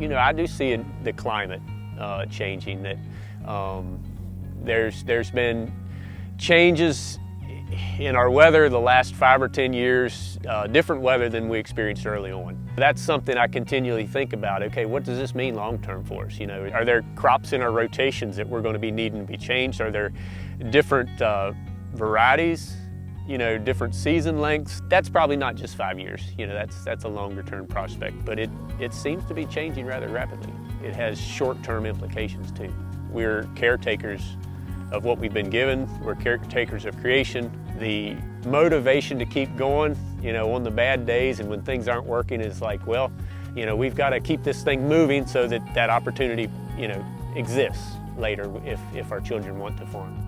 You know, I do see the climate changing, that there's been changes in our weather the last 5 or 10 years, different weather than we experienced early on. That's something I continually think about. Okay, what does this mean long term for us? You know, are there crops in our rotations that we're going to be needing to be changed? Are there different varieties, you know, different season lengths? That's probably not just 5 years. You know, that's a longer term prospect, but it seems to be changing rather rapidly. It has short term implications too. We're caretakers of what we've been given. We're caretakers of creation. The motivation to keep going, you know, on the bad days and when things aren't working is like, well, you know, we've got to keep this thing moving so that that opportunity, you know, exists later if our children want to farm.